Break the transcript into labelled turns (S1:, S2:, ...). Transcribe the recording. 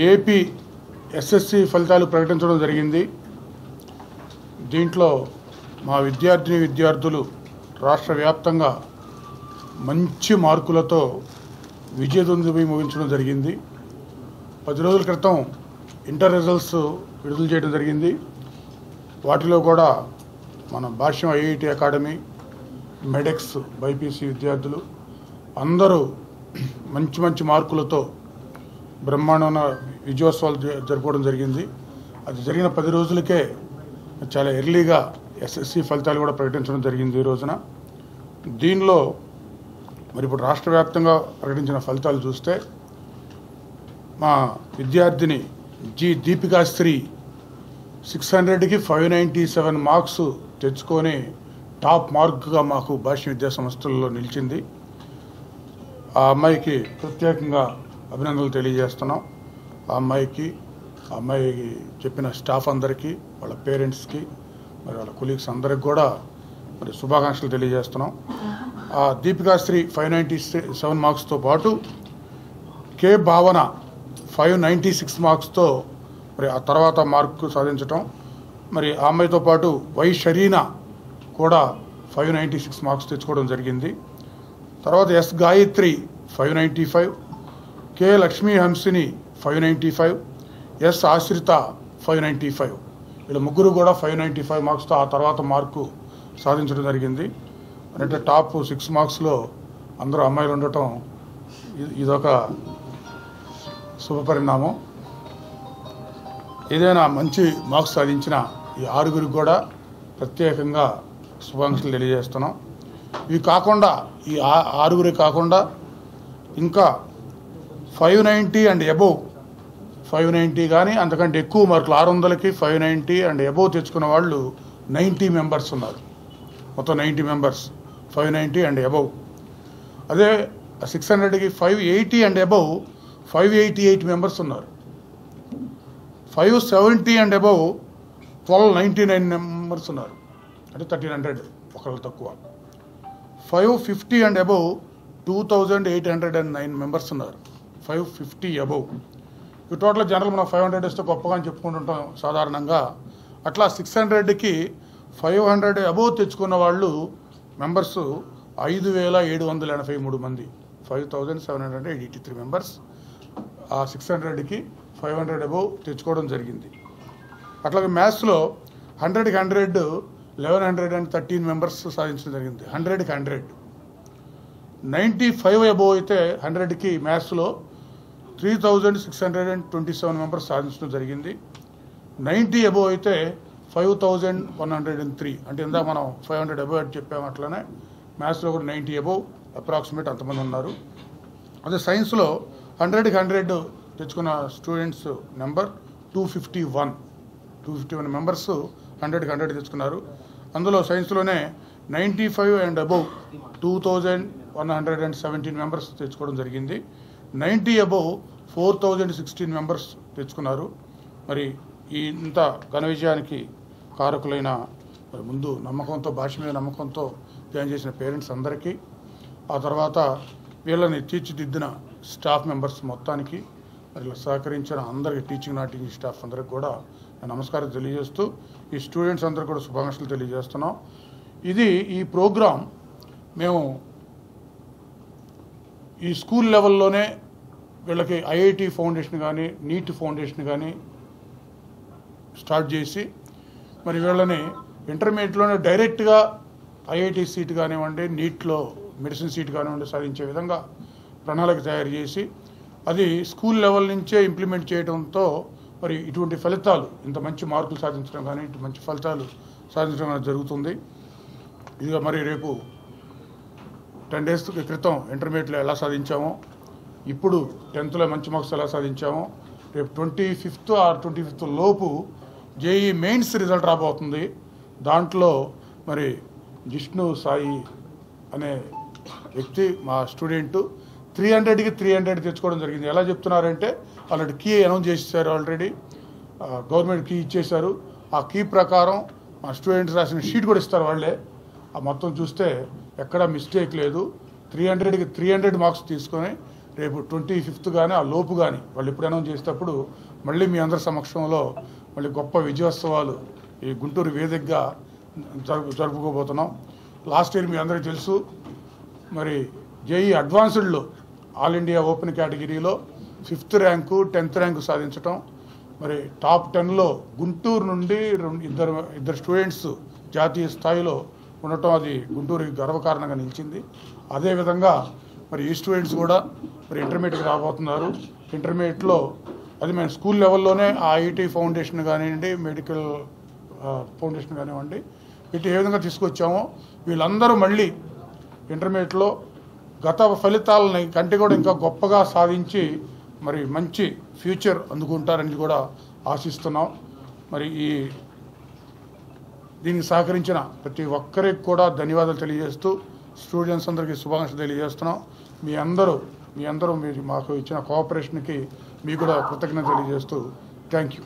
S1: AP SSC ఫలితాలు ప్రకటించడం జరిగింది. దీంట్లో మా విద్యార్థులు రాష్ట్ర వ్యాప్తంగా మంచి మార్కులతో విజయదుందుభి ముగించడం జరిగింది. 10 రోజుల క్రితం ఇంటర్ రిజల్ట్స్ విడుదల చేయడం జరిగింది. వాటిలో కూడా మన భాష్యం ఐఐటి అకాడమీ, మెడెక్స్, బైపీసీ విద్యార్థులు అందరూ మంచి మార్కులతో బ్రహ్మాండమైన విజయోత్సవాలు జరుపుకోవడం జరిగింది. అది జరిగిన 10 రోజులకే చాలా ఎర్లీగా ఎస్ఎస్సి ఫలితాలు కూడా ప్రకటించడం జరిగింది ఈ రోజున. దీనిలో మరి ఇప్పుడు రాష్ట్ర వ్యాప్తంగా ప్రకటించిన ఫలితాలు చూస్తే మా విద్యార్థిని జి దీపికాశ్రీ 600కి 597 మార్క్స్ తెచ్చుకొని టాప్ మార్క్గా మాకు భాష్య విద్యా సంస్థల్లో నిలిచింది. ఆ అమ్మాయికి ప్రత్యేకంగా అభినందనలు తెలియజేస్తున్నాం. ఆ అమ్మాయికి చెప్పిన స్టాఫ్ అందరికీ, వాళ్ళ పేరెంట్స్కి, మరి వాళ్ళ కొలీగ్స్ అందరికి కూడా మరి శుభాకాంక్షలు తెలియజేస్తున్నాం. ఆ దీపికాశ్రీ 597 మార్క్స్తో పాటు కే భావన 596 మార్క్స్తో మరి ఆ తర్వాత మార్కు సాధించటం, మరి ఆ అమ్మాయితో పాటు వై షరీనా కూడా 596 మార్క్స్ తెచ్చుకోవడం జరిగింది. తర్వాత ఎస్ గాయత్రి 595, కే లక్ష్మీ హంసిని 595, ఎస్ ఆశ్రిత 595. వీళ్ళ ముగ్గురు కూడా 595 మార్క్స్తో ఆ తర్వాత మార్కు సాధించడం జరిగింది. అంటే టాప్ 6 మార్క్స్లో అందరూ అమ్మాయిలు ఉండటం ఇదొక శుభపరిణామం. ఏదైనా మంచి మార్క్స్ సాధించిన ఈ 6గురికి కూడా ప్రత్యేకంగా శుభాకాంక్షలు తెలియజేస్తున్నాం. ఇవి కాకుండా ఈ 6గురికి కాకుండా ఇంకా 590 అండ్ అబోవ్ 590 కానీ అంతకంటే ఎక్కువ మార్కులు 600కి 590 అండ్ అబోవ్ తెచ్చుకున్న వాళ్ళు 90 మెంబర్స్ ఉన్నారు. మొత్తం 90 మెంబర్స్ 590 అండ్ అబోవ్. అదే 600కి 580 అండ్ అబోవ్ 588 మెంబర్స్ ఉన్నారు. 570 అండ్ అబోవ్ 1299 మెంబర్స్ ఉన్నారు. అంటే 1300 ఒకళ్ళు తక్కువ. 550 అండ్ అబోవ్ 2809 మెంబర్స్ ఉన్నారు. 550 అబోవ్. ఈ టోటల్ జనరల్ మనం 500 ఇస్తే గొప్పగా అని చెప్పుకుంటుంటాం సాధారణంగా. అట్లా 600కి 500 అబోవ్ తెచ్చుకున్న వాళ్ళు మెంబర్స్ 5783 మంది, 5783 మెంబర్స్ ఆ 600కి 500 అబోవ్ తెచ్చుకోవడం జరిగింది. అట్లాగే మ్యాథ్స్లో 100కి 100 1113 మెంబర్స్ సాధించడం జరిగింది. 100కి 100. 95 అబోవ్ అయితే 100కి మ్యాథ్స్లో 3627 మెంబర్స్ సాధించడం జరిగింది. 90 అబోవ్ అయితే 5103. అంటే ఇందాక మనం 500 అబోవ్ అని చెప్పాము, అట్లనే మ్యాథ్స్లో కూడా 90 అబోవ్ అప్రాక్సిమేట్ అంతమంది ఉన్నారు. అదే సైన్స్లో 100కి 100 తెచ్చుకున్న స్టూడెంట్స్ నెంబర్ 251 మెంబర్స్ 100కి 100 తెచ్చుకున్నారు. అందులో సైన్స్లోనే 95 అండ్ అబోవ్ 2117 మెంబర్స్ తెచ్చుకోవడం జరిగింది. 90 అబోవ్ 4016 మెంబర్స్ తెచ్చుకున్నారు. మరి ఈ ఇంత ఘన విజయానికి కారకులైన మరి ముందు నమ్మకంతో, భాష మీద నమ్మకంతో జాయిన్ చేసిన పేరెంట్స్ అందరికీ, ఆ తర్వాత వీళ్ళని తీర్చిదిద్దిన స్టాఫ్ మెంబర్స్ మొత్తానికి, మరి సహకరించిన అందరికీ, టీచింగ్ నాన్ టీచింగ్ స్టాఫ్ అందరికి కూడా నమస్కారం తెలియజేస్తూ ఈ స్టూడెంట్స్ అందరికీ కూడా శుభాకాంక్షలు తెలియజేస్తున్నాం. ఈ ప్రోగ్రాం మేము ఈ స్కూల్ లెవెల్లోనే వీళ్ళకి ఐఐటి ఫౌండేషన్ కానీ, నీట్ ఫౌండేషన్ కానీ స్టార్ట్ చేసి మరి వీళ్ళని ఇంటర్మీడియట్లోనే డైరెక్ట్గా ఐఐటి సీట్ కానివ్వండి, నీట్లో మెడిసిన్ సీట్ కానివ్వండి సాధించే విధంగా ప్రణాళిక తయారు చేసి అది స్కూల్ లెవెల్ నుంచే ఇంప్లిమెంట్ చేయడంతో మరి ఇటువంటి ఫలితాలు, ఇంత మంచి మార్కులు సాధించడం కానీ, ఇటు మంచి ఫలితాలు సాధించడం కానీ జరుగుతుంది. ఇదిగా మరి రేపు 10 డేస్ క్రితం ఇంటర్మీడియట్లో ఎలా సాధించామో, ఇప్పుడు 10థ్లో మంచి మార్క్స్ ఎలా సాధించామో, రేపు 25th ఆర్ 25th లోపు జేఈ మెయిన్స్ రిజల్ట్ రాబోతుంది. దాంట్లో మరి జిష్ణు సాయి అనే వ్యక్తి మా స్టూడెంట్ 300కి 300 తెచ్చుకోవడం జరిగింది. ఎలా చెప్తున్నారంటే ఆల్రెడీ కీ అనౌన్స్ చేసేసారు, ఆల్రెడీ గవర్నమెంట్ కీ ఇచ్చేశారు. ఆ కీ ప్రకారం మా స్టూడెంట్స్ రాసిన షీట్ కూడా ఇస్తారు వాళ్ళే. ఆ మొత్తం చూస్తే ఎక్కడా మిస్టేక్ లేదు. 300కి 300 మార్క్స్ తీసుకొని రేపు 25th కానీ ఆ లోపు కానీ వాళ్ళు ఎప్పుడు అనౌన్స్ చేసేటప్పుడు మళ్ళీ మీ అందరి సమక్షంలో మళ్ళీ గొప్ప విజయోత్సవాలు ఈ గుంటూరు వేదికగా జరుపుకోబోతున్నాం. లాస్ట్ ఇయర్ మీ అందరికీ తెలుసు, మరి జేఈ అడ్వాన్స్డ్లో ఆల్ ఇండియా ఓపెన్ కేటగిరీలో 5th ర్యాంకు 10th ర్యాంకు సాధించటం, మరి టాప్ 10లో గుంటూరు నుండి ఇద్దరు స్టూడెంట్స్ జాతీయ స్థాయిలో ఉండటం అది గుంటూరుకి గర్వకారణంగా నిలిచింది. అదేవిధంగా మరి ఈ స్టూడెంట్స్ కూడా మరి ఇంటర్మీడియట్కి రాబోతున్నారు. ఇంటర్మీడియట్లో అది మేము స్కూల్ లెవెల్లోనే ఆ ఐఐటి ఫౌండేషన్ కానివ్వండి, మెడికల్ ఫౌండేషన్ కానివ్వండి, ఇటు ఏ విధంగా తీసుకొచ్చామో వీళ్ళందరూ మళ్ళీ ఇంటర్మీడియట్లో గత ఫలితాలని కంటే కూడా ఇంకా గొప్పగా సాధించి మరి మంచి ఫ్యూచర్ అందుకుంటారని కూడా ఆశిస్తున్నాం. మరి దీనికి సహకరించిన ప్రతి ఒక్కరికి కూడా ధన్యవాదాలు తెలియజేస్తూ స్టూడెంట్స్ అందరికీ శుభాకాంక్షలు తెలియజేస్తున్నాం. మీ అందరూ మీరు మాకు ఇచ్చిన కోఆపరేషన్కి మీకు కూడా కృతజ్ఞత తెలియజేస్తూ థ్యాంక్ యూ.